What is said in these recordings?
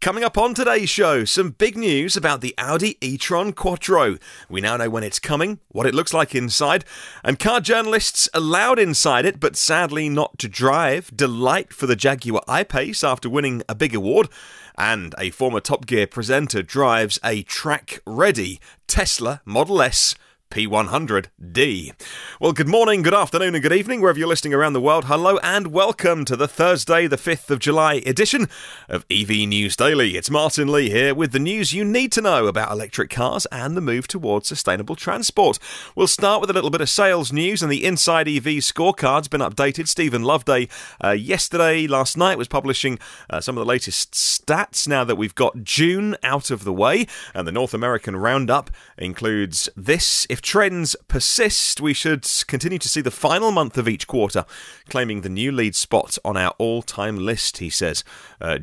Coming up on today's show, some big news about the Audi e-tron Quattro. We now know when it's coming, what it looks like inside, and car journalists allowed inside it, but sadly not to drive. Delight for the Jaguar I-Pace after winning a big award. And a former Top Gear presenter drives a track-ready Tesla Model S P100D. Well, good morning, good afternoon and good evening, wherever you're listening around the world. Hello and welcome to the Thursday, the 5th of July edition of EV News Daily. It's Martyn Lee here with the news you need to know about electric cars and the move towards sustainable transport. We'll start with a little bit of sales news, and the Inside EV scorecard's been updated. Stephen Loveday last night was publishing some of the latest stats now that we've got June out of the way, and the North American roundup includes this. If trends persist, we should continue to see the final month of each quarter claiming the new lead spot on our all-time list, he says.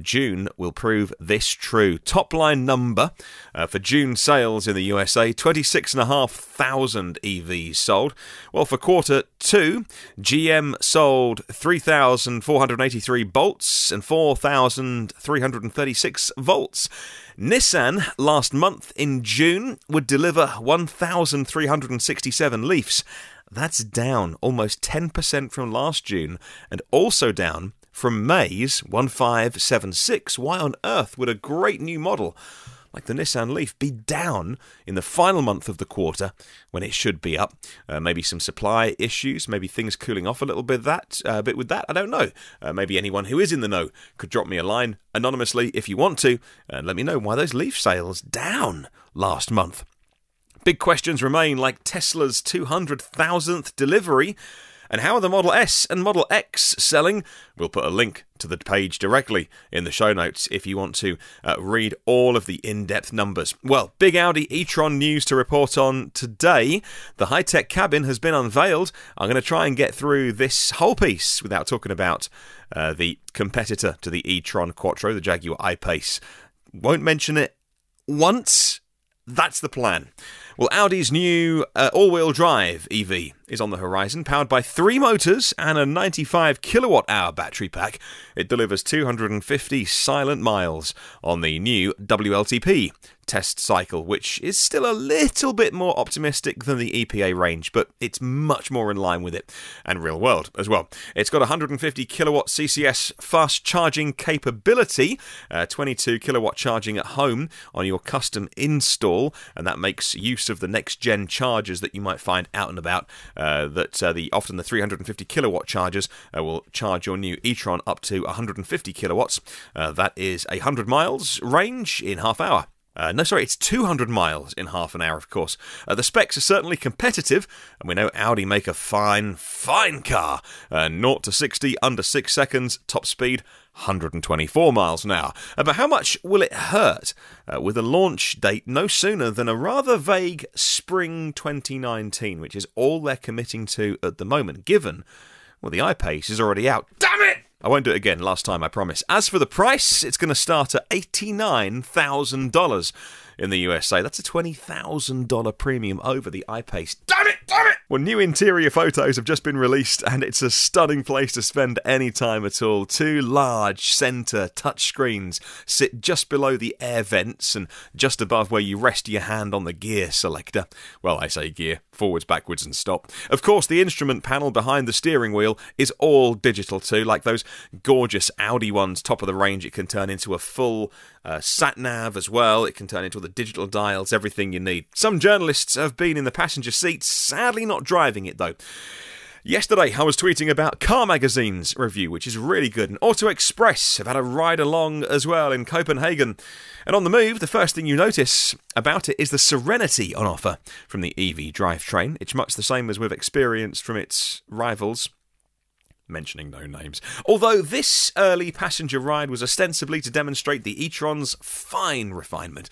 June will prove this true. Topline number for June sales in the USA, 26,500 EVs sold. Well, for quarter two, GM sold 3,483 Bolts and 4,336 Volts. Nissan, last month in June, would deliver 1,367 Leafs. That's down almost 10% from last June, and also down from May's 1,576. Why on earth would a great new model like the Nissan Leaf be down in the final month of the quarter when it should be up? Maybe some supply issues, maybe things cooling off a little bit with that, I don't know. Maybe anyone who is in the know could drop me a line anonymously if you want to, and let me know why those Leaf sales down last month. Big questions remain, like Tesla's 200,000th delivery, and how are the Model S and Model X selling? We'll put a link to the page directly in the show notes if you want to read all of the in-depth numbers. Well, big Audi e-tron news to report on today. The high-tech cabin has been unveiled. I'm going to try and get through this whole piece without talking about the competitor to the e-tron Quattro, the Jaguar I-Pace. Won't mention it once. That's the plan. Well, Audi's new all-wheel drive EV is on the horizon, powered by 3 motors and a 95 kilowatt-hour battery pack. It delivers 250 silent miles on the new WLTP test cycle, which is still a little bit more optimistic than the EPA range, but it's much more in line with it, and real world as well. It's got 150 kilowatt CCS fast charging capability, 22 kilowatt charging at home on your custom install, and that makes use of the next-gen chargers that you might find out and about, often the 350 kilowatt chargers will charge your new e-tron up to 150 kilowatts. That is 100 miles range in half hour. It's 200 miles in half an hour, of course. The specs are certainly competitive, and we know Audi make a fine car. 0 to 60 under 6 seconds, top speed 124 miles an hour. But how much will it hurt with a launch date no sooner than a rather vague spring 2019, which is all they're committing to at the moment, given, well, the I-Pace is already out. Damn it! I won't do it again, last time, I promise. As for the price, it's going to start at $89,000 in the USA. That's a $20,000 premium over the I-Pace. Damn it! Well, new interior photos have just been released, and it's a stunning place to spend any time at all. 2 large centre touchscreens sit just below the air vents and just above where you rest your hand on the gear selector. Well, I say gear, forwards, backwards and stop. Of course, the instrument panel behind the steering wheel is all digital too, like those gorgeous Audi ones, top of the range. It can turn into a full sat-nav as well. It can turn into all the digital dials, everything you need. Some journalists have been in the passenger seats, sadly not driving it though. Yesterday, I was tweeting about Car Magazine's review, which is really good, and Auto Express have had a ride along as well in Copenhagen. And on the move, the first thing you notice about it is the serenity on offer from the EV drivetrain. It's much the same as we've experienced from its rivals, mentioning no names. Although this early passenger ride was ostensibly to demonstrate the e-tron's fine refinement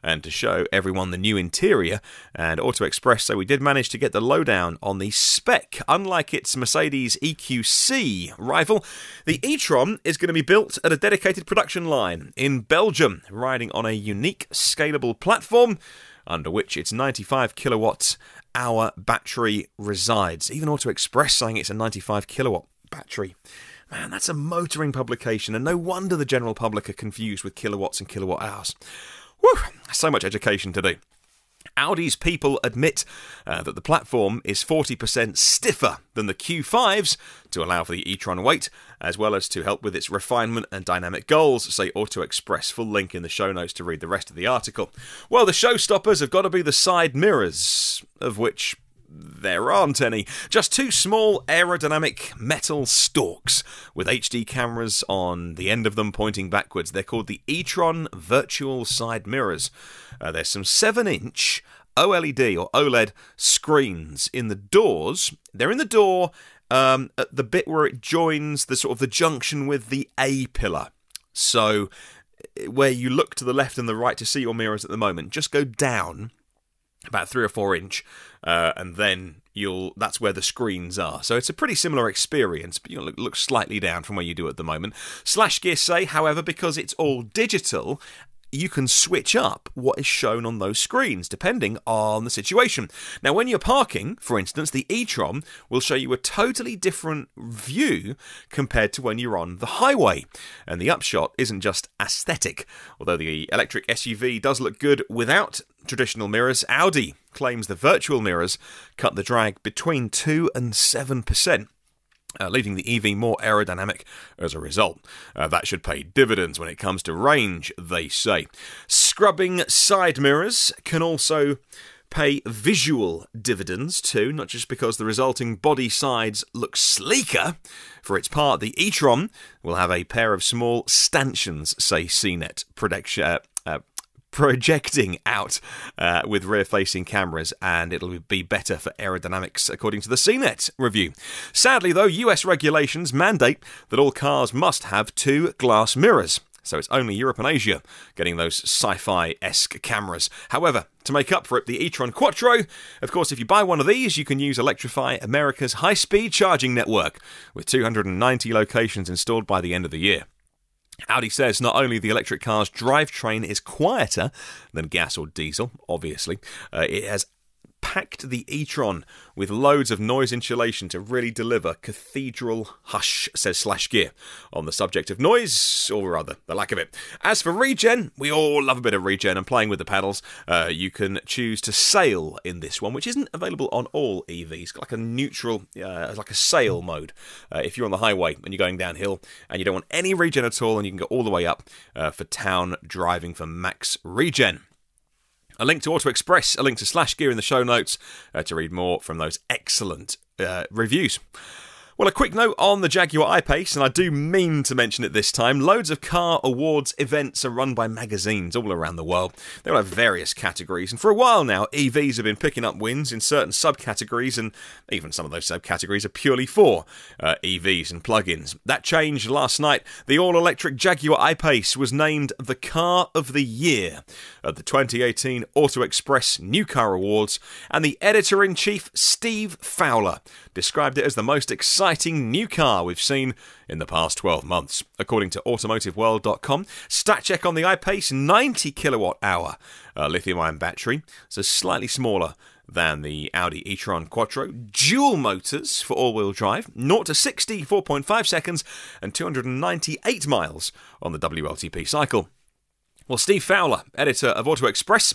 and to show everyone the new interior, and Auto Express say we did manage to get the lowdown on the spec. Unlike its Mercedes EQC rival, the e-tron is going to be built at a dedicated production line in Belgium, riding on a unique scalable platform under which its 95 kilowatt hour battery resides. Even Auto Express saying it's a 95 kilowatt battery. Man, that's a motoring publication, and no wonder the general public are confused with kilowatts and kilowatt hours. Whew, so much education to do. Audi's people admit that the platform is 40% stiffer than the Q5s to allow for the e-tron weight, as well as to help with its refinement and dynamic goals, say Auto Express. Full link in the show notes to read the rest of the article. Well, the showstoppers have got to be the side mirrors, of which there aren't any. Just two small aerodynamic metal stalks with HD cameras on the end of them pointing backwards. They're called the e-tron virtual side mirrors. There's some 7-inch OLED or OLED screens in the doors. They're in the door at the bit where it joins the sort of the junction with the A pillar. So where you look to the left and the right to see your mirrors at the moment, just go down about 3 or 4 inch, and then that's where the screens are. So it's a pretty similar experience, but you'll look slightly down from where you do at the moment. SlashGear say, however, because it's all digital, you can switch up what is shown on those screens, depending on the situation. Now, when you're parking, for instance, the e-tron will show you a totally different view compared to when you're on the highway. And the upshot isn't just aesthetic. Although the electric SUV does look good without traditional mirrors, Audi claims the virtual mirrors cut the drag between 2 and 7%. Leaving the EV more aerodynamic as a result. That should pay dividends when it comes to range, they say. Scrubbing side mirrors can also pay visual dividends too, not just because the resulting body sides look sleeker. For its part, the e-tron will have a pair of small stanchions, say CNET projecting out with rear-facing cameras, and it'll be better for aerodynamics, according to the CNET review. Sadly, though, US regulations mandate that all cars must have 2 glass mirrors, so it's only Europe and Asia getting those Sci-Fi-esque cameras. However, to make up for it, the e-tron Quattro, of course, if you buy one of these, you can use Electrify America's high-speed charging network, with 290 locations installed by the end of the year. Audi says not only the electric car's drivetrain is quieter than gas or diesel, obviously, it has packed the e-tron with loads of noise insulation to really deliver cathedral hush, says SlashGear, on the subject of noise, or rather, the lack of it. As for regen, we all love a bit of regen and playing with the pedals. You can choose to sail in this one, which isn't available on all EVs, like a neutral, like a sail mode. If you're on the highway and you're going downhill and you don't want any regen at all, and you can go all the way up for town driving for max regen. A link to Auto Express, a link to SlashGear in the show notes to read more from those excellent reviews. Well, a quick note on the Jaguar I-Pace, and I do mean to mention it this time. Loads of car awards events are run by magazines all around the world. They all have various categories, and for a while now, EVs have been picking up wins in certain subcategories, and even some of those subcategories are purely for EVs and plug-ins. That changed last night. The all-electric Jaguar I-Pace was named the Car of the Year at the 2018 Auto Express New Car Awards, and the editor-in-chief, Steve Fowler, described it as the most exciting new car we've seen in the past 12 months. According to automotiveworld.com, stat check on the I-Pace, 90 kilowatt hour lithium-ion battery, so slightly smaller than the Audi e-tron Quattro. Dual motors for all-wheel drive, 0 to 60, 4.5 seconds, and 298 miles on the WLTP cycle. Well, Steve Fowler, editor of Auto Express,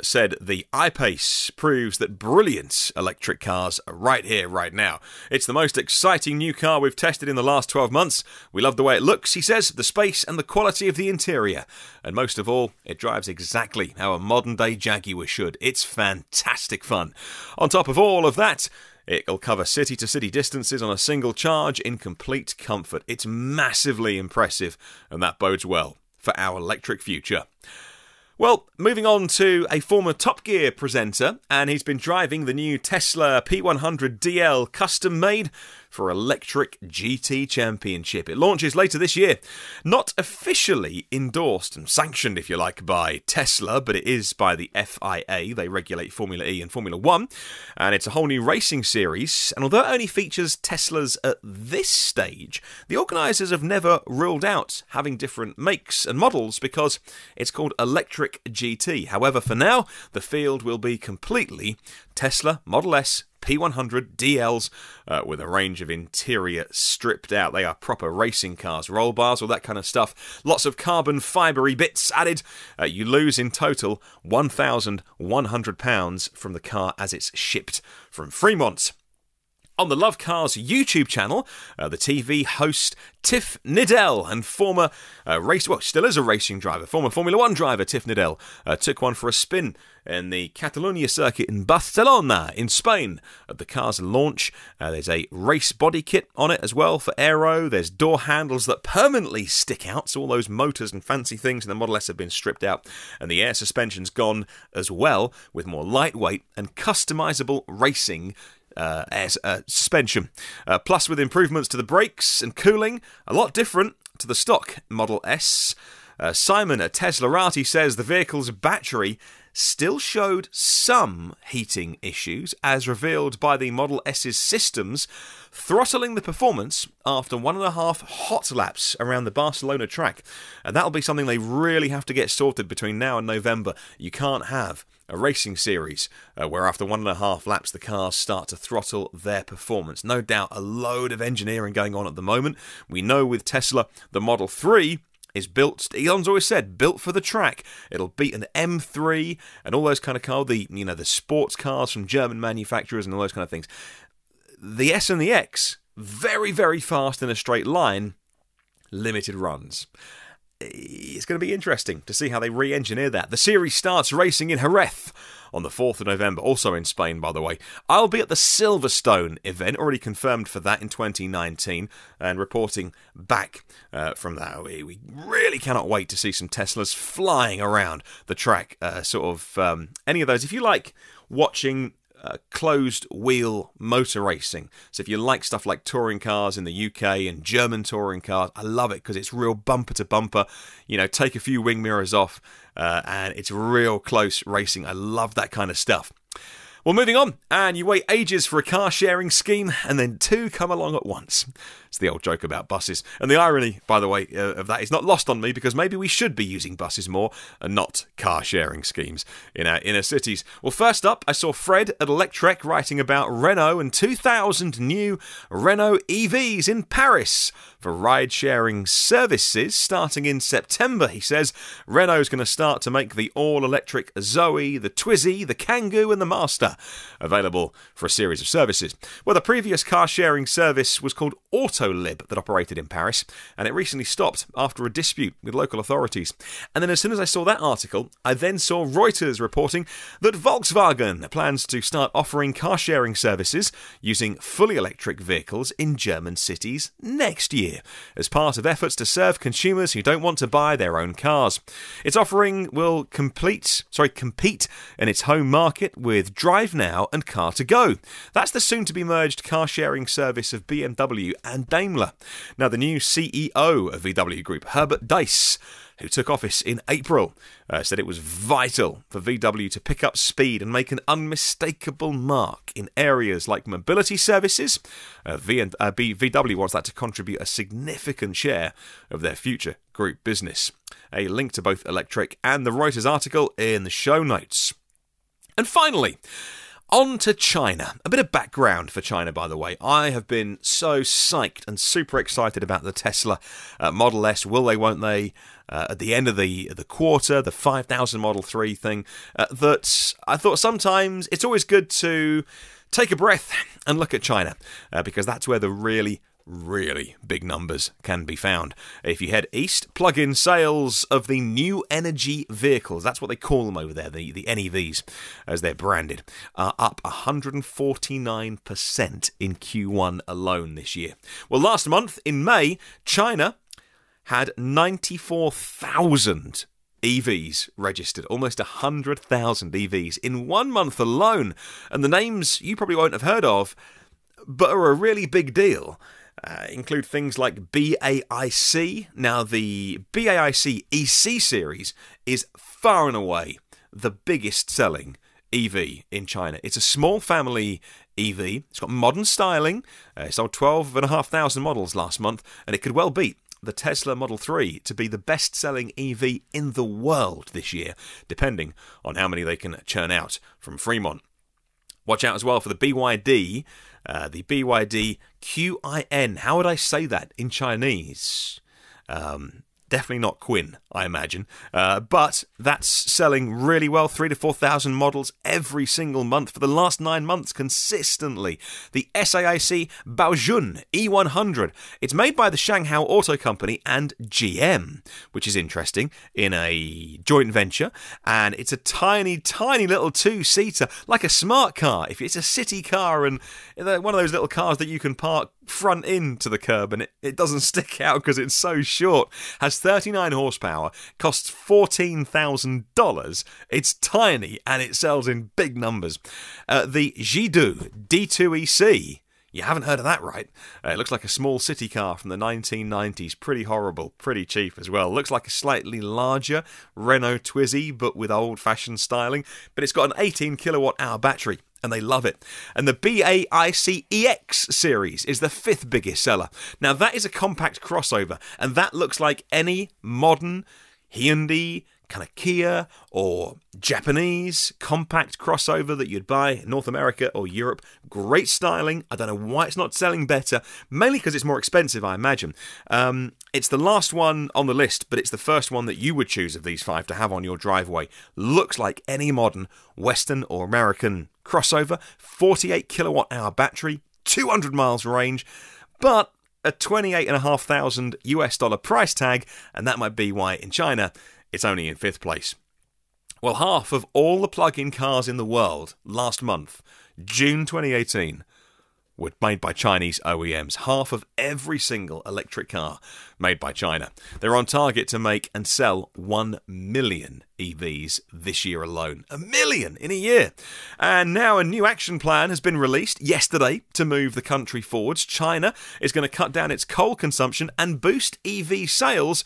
said the I-Pace proves that brilliant electric cars are right here, right now. It's the most exciting new car we've tested in the last 12 months. We love the way it looks, he says, the space and the quality of the interior. And most of all, it drives exactly how a modern-day Jaguar should. It's fantastic fun. On top of all of that, it'll cover city-to-city distances on a single charge in complete comfort. It's massively impressive, and that bodes well for our electric future. Well, moving on to a former Top Gear presenter, and he's been driving the new Tesla P100DL custom-made for Electric GT Championship. It launches later this year. Not officially endorsed and sanctioned, if you like, by Tesla, but it is by the FIA. They regulate Formula E and Formula 1, and it's a whole new racing series. And although it only features Teslas at this stage, the organisers have never ruled out having different makes and models because it's called Electric GT. However, for now, the field will be completely Tesla Model S P100 DLs with a range of interior stripped out. They are proper racing cars, roll bars, all that kind of stuff. Lots of carbon fibery bits added. You lose in total £1,100 from the car as it's shipped from Fremont. On the Love Cars YouTube channel, the TV host Tiff Needell and former still is a racing driver, former Formula 1 driver Tiff Needell, took one for a spin in the Catalonia circuit in Barcelona in Spain at the car's launch. There's a race body kit on it as well for aero. There's door handles that permanently stick out, so all those motors and fancy things in the Model S have been stripped out, and the air suspension's gone as well, with more lightweight and customizable racing suspension. Plus, with improvements to the brakes and cooling, a lot different to the stock Model S. Simon at Teslarati says the vehicle's battery still showed some heating issues, as revealed by the Model S's systems, throttling the performance after 1.5 hot laps around the Barcelona track. And that'll be something they really have to get sorted between now and November. You can't have a racing series where after 1.5 laps the cars start to throttle their performance. No doubt a load of engineering going on at the moment. We know with Tesla the Model 3 is built, Elon's always said, built for the track. It'll beat an M3 and all those kind of cars, the sports cars from German manufacturers and all those kind of things. The S and the X, very, very fast in a straight line, limited runs. It's going to be interesting to see how they re-engineer that. The series starts racing in Jerez on the 4th of November, also in Spain, by the way. I'll be at the Silverstone event, already confirmed for that in 2019, and reporting back from that. We really cannot wait to see some Teslas flying around the track, any of those. If you like watching closed wheel motor racing, so if you like stuff like touring cars in the UK and German touring cars, I love it because it's real bumper to bumper, take a few wing mirrors off, and it's real close racing. I love that kind of stuff. Well, moving on, and you wait ages for a car sharing scheme, and then two come along at once. It's the old joke about buses. And the irony, by the way, of that is not lost on me, because maybe we should be using buses more and not car sharing schemes in our inner cities. Well, first up, I saw Fred at Electrek writing about Renault and 2,000 new Renault EVs in Paris for ride-sharing services starting in September. He says Renault's going to start to make the all-electric Zoe, the Twizy, the Kangoo and the Master available for a series of services. Well, the previous car-sharing service was called Autolib that operated in Paris, and it recently stopped after a dispute with local authorities. And then as soon as I saw that article, I then saw Reuters reporting that Volkswagen plans to start offering car-sharing services using fully electric vehicles in German cities next year, as part of efforts to serve consumers who don't want to buy their own cars. Its offering will compete in its home market with Drive Now and Car2Go. That's the soon-to-be merged car-sharing service of BMW and Daimler. Now, the new CEO of VW Group, Herbert Diess, who took office in April, said it was vital for VW to pick up speed and make an unmistakable mark in areas like mobility services. VW wants that to contribute a significant share of their future group business. A link to both Electrek and the Reuters article in the show notes. And finally, on to China. A bit of background for China, by the way. I have been so psyched and super excited about the Tesla Model S, will they, won't they, at the end of the quarter, the 5,000 Model 3 thing, that I thought sometimes it's always good to take a breath and look at China, because that's where the really big numbers can be found. If you head east, plug-in sales of the new energy vehicles, that's what they call them over there, the NEVs, as they're branded, are up 149% in Q1 alone this year. Well, last month, in May, China had 94,000 EVs registered, almost 100,000 EVs in 1 month alone. And the names you probably won't have heard of, but are a really big deal, include things like BAIC. Now, the BAIC EC series is far and away the biggest selling EV in China. It's a small family EV. It's got modern styling. It sold 12,500 models last month, and it could well beat the Tesla Model 3 to be the best-selling EV in the world this year, depending on how many they can churn out from Fremont. Watch out as well for the BYD, QIN. How would I say that in Chinese? Definitely not Quinn, I imagine. But that's selling really well, 3,000 to 4,000 models every single month for the last 9 months consistently. The SAIC Baojun E100. It's made by the Shanghai Auto Company and GM, which is interesting, in a joint venture. And it's a tiny, tiny little two-seater, like a smart car. If it's a city car and one of those little cars that you can park front into the curb and it doesn't stick out because it's so short, has 39 horsepower, costs $14,000. It's tiny and it sells in big numbers. The Jidu D2EC. You haven't heard of that, right? It looks like a small city car from the 1990s. Pretty horrible, pretty cheap as well. Looks like a slightly larger Renault Twizy, but with old-fashioned styling. But it's got an 18 kilowatt-hour battery, and they love it. And the BAIC EX series is the 5th biggest seller. Now, that is a compact crossover, and that looks like any modern Hyundai, kind of Kia or Japanese compact crossover that you'd buy in North America or Europe. Great styling. I don't know why it's not selling better, mainly because it's more expensive, I imagine. It's the last one on the list, but it's the first one that you would choose of these 5 to have on your driveway. Looks like any modern Western or American crossover. 48 kilowatt hour battery, 200 miles range, but a $28,500 US price tag, and that might be why in China it's only in 5th place. Well, half of all the plug-in cars in the world last month, June 2018, were made by Chinese OEMs. Half of every single electric car made by China. They're on target to make and sell 1 million EVs this year alone. 1 million in a year. And now a new action plan has been released yesterday to move the country forwards. China is going to cut down its coal consumption and boost EV sales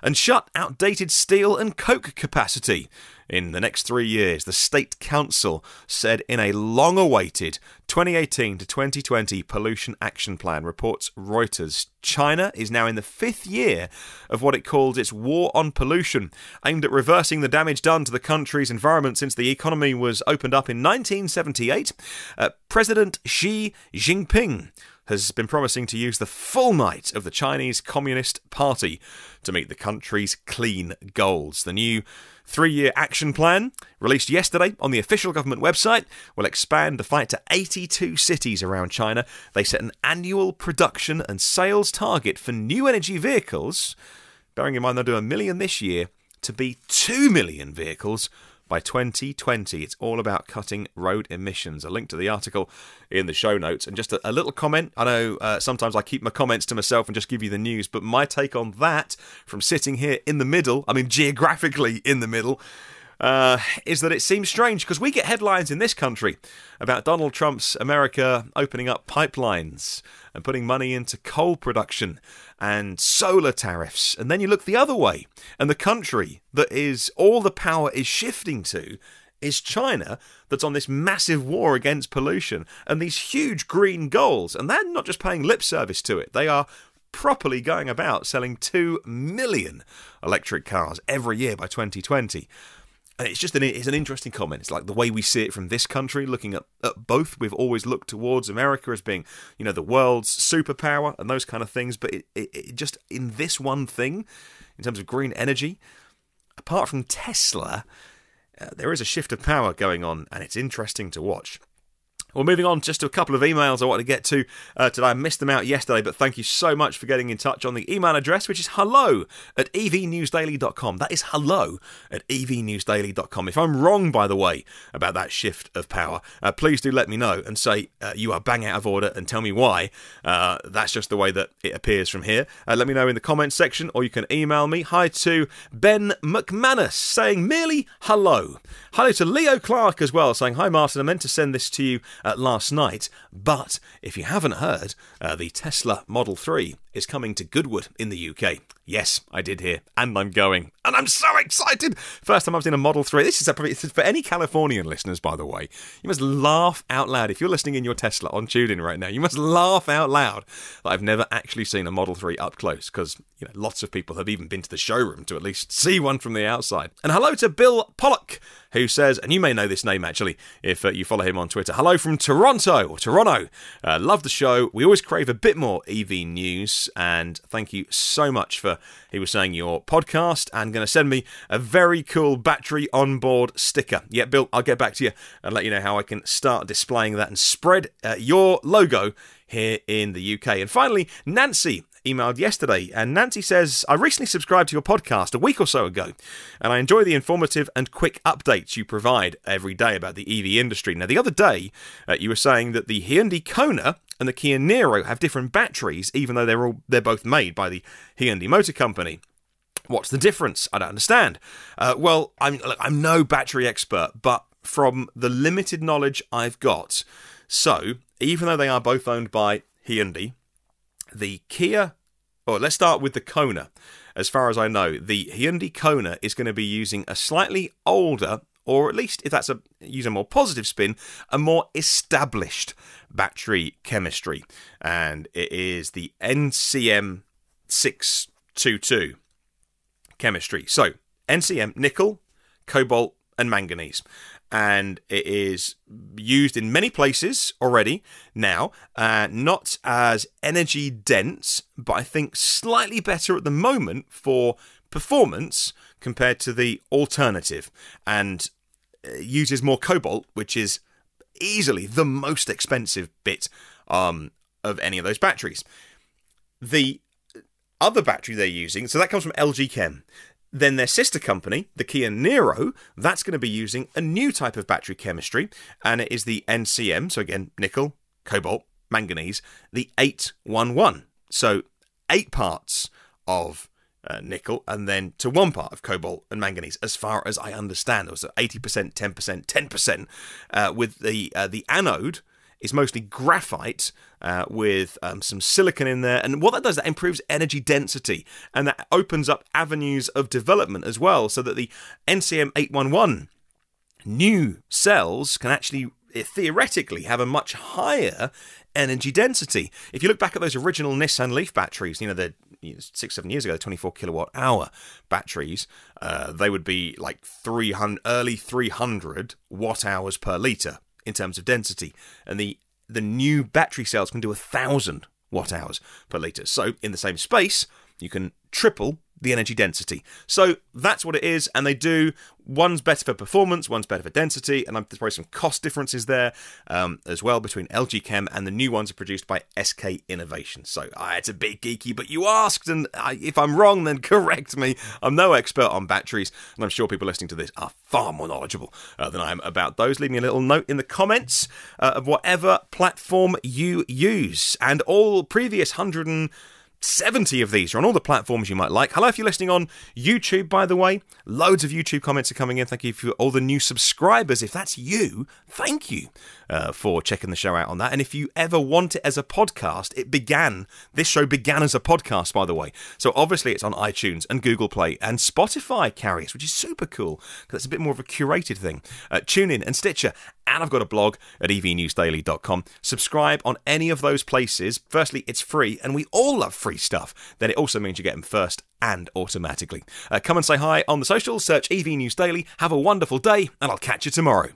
and shut outdated steel and coke capacity. In the next 3 years, the State Council said in a long-awaited 2018 to 2020 pollution action plan, reports Reuters. China is now in the 5th year of what it calls its war on pollution, aimed at reversing the damage done to the country's environment since the economy was opened up in 1978. President Xi Jinping has been promising to use the full might of the Chinese Communist Party to meet the country's clean goals. The new 3-year action plan, released yesterday on the official government website, will expand the fight to 82 cities around China. They set an annual production and sales target for new energy vehicles, bearing in mind they'll do 1 million this year, to be 2 million vehicles by 2020. It's all about cutting road emissions. A link to the article in the show notes. And just a little comment. I know sometimes I keep my comments to myself and just give you the news, but my take on that, from sitting here in the middle, I mean geographically in the middle, is that it seems strange because we get headlines in this country about Donald Trump's America opening up pipelines and putting money into coal production and solar tariffs, and then you look the other way and the country that is all the power is shifting to is China, that's on this massive war against pollution and these huge green goals, and they're not just paying lip service to it, they are properly going about selling 2 million electric cars every year by 2020. And it's an interesting comment. It's like the way we see it from this country, looking at both. We've always looked towards America as being, the world's superpower and those kind of things. But it just, in this one thing, in terms of green energy, apart from Tesla, there is a shift of power going on, and it's interesting to watch. Well, moving on, just to a couple of emails I want to get to today. I missed them out yesterday, but thank you so much for getting in touch on the email address, which is hello@evnewsdaily.com. That is hello@evnewsdaily.com. If I'm wrong, by the way, about that shift of power, please do let me know and say you are bang out of order and tell me why. That's just the way that it appears from here. Let me know in the comments section, or you can email me. Hi to Ben McManus, saying merely hello. Hello to Leo Clark as well, saying, hi Martyn, I meant to send this to you last night, but if you haven't heard, the Tesla Model 3 is coming to Goodwood in the UK. Yes, I did hear, and I'm going. And I'm so excited. First time I've seen a Model 3. This is for any Californian listeners, by the way. You must laugh out loud. If you're listening in your Tesla on TuneIn right now, you must laugh out loud that I've never actually seen a Model 3 up close, because lots of people have even been to the showroom to at least see one from the outside. And hello to Bill Pollock, who says, and you may know this name actually if you follow him on Twitter, hello from Toronto. Love the show. We always crave a bit more EV news, and thank you so much for, he was saying, your podcast, and going to send me a very cool battery onboard sticker. Yeah, Bill, I'll get back to you and let you know how I can start displaying that and spread your logo here in the UK. And finally, Nancy emailed yesterday, and Nancy says, I recently subscribed to your podcast a week or so ago, and I enjoy the informative and quick updates you provide every day about the EV industry. Now, the other day, you were saying that the Hyundai Kona and the Kia Niro have different batteries, even though they're both made by the Hyundai Motor Company. What's the difference? I don't understand. Well, I'm no battery expert, but from the limited knowledge I've got, so even though they are both owned by Hyundai, the Kia, or let's start with the Kona. As far as I know, the Hyundai Kona is going to be using a slightly older, or at least if that's use a more positive spin, a more established battery chemistry. And it is the NCM 622 chemistry. So, NCM, nickel, cobalt, and manganese. And it is used in many places already now, not as energy dense, but I think slightly better at the moment for performance compared to the alternative, and uses more cobalt, which is easily the most expensive bit of any of those batteries. The other battery they're using, so that comes from LG Chem. Then their sister company, the Kia Niro, that's going to be using a new type of battery chemistry, and it is the NCM, so again, nickel, cobalt, manganese, the 811. So 8 parts of nickel, and then to 1 part of cobalt and manganese, as far as I understand. It was 80%, 10%, 10%, with the anode is mostly graphite with some silicon in there. And what that does, that improves energy density, and that opens up avenues of development as well, so that the NCM 811 new cells can actually theoretically have a much higher energy density. If you look back at those original Nissan Leaf batteries, the 6-7 years ago, the 24 kilowatt hour batteries, they would be like early 300 watt hours per litre in terms of density, and the new battery cells can do 1,000 watt hours per litre. So in the same space, you can triple the energy density. So that's what it is, and they do, one's better for performance, one's better for density, and there's probably some cost differences there as well between LG Chem, and the new ones are produced by SK Innovation. So it's a bit geeky, but you asked, and if I'm wrong, then correct me. I'm no expert on batteries, and I'm sure people listening to this are far more knowledgeable than I am about those. Leave me a little note in the comments of whatever platform you use, and all previous 170 of these are on all the platforms you might like. Hello if you're listening on YouTube, by the way. Loads of YouTube comments are coming in. Thank you for all the new subscribers. If that's you, thank you for checking the show out on that. And if you ever want it as a podcast, this show began as a podcast, by the way. So obviously it's on iTunes and Google Play and Spotify carriers, which is super cool, because it's a bit more of a curated thing. TuneIn and Stitcher. And I've got a blog at evnewsdaily.com. Subscribe on any of those places. Firstly, it's free, and we all love free stuff. Then it also means you get them first and automatically. Come and say hi on the socials. Search EV News Daily. Have a wonderful day, and I'll catch you tomorrow.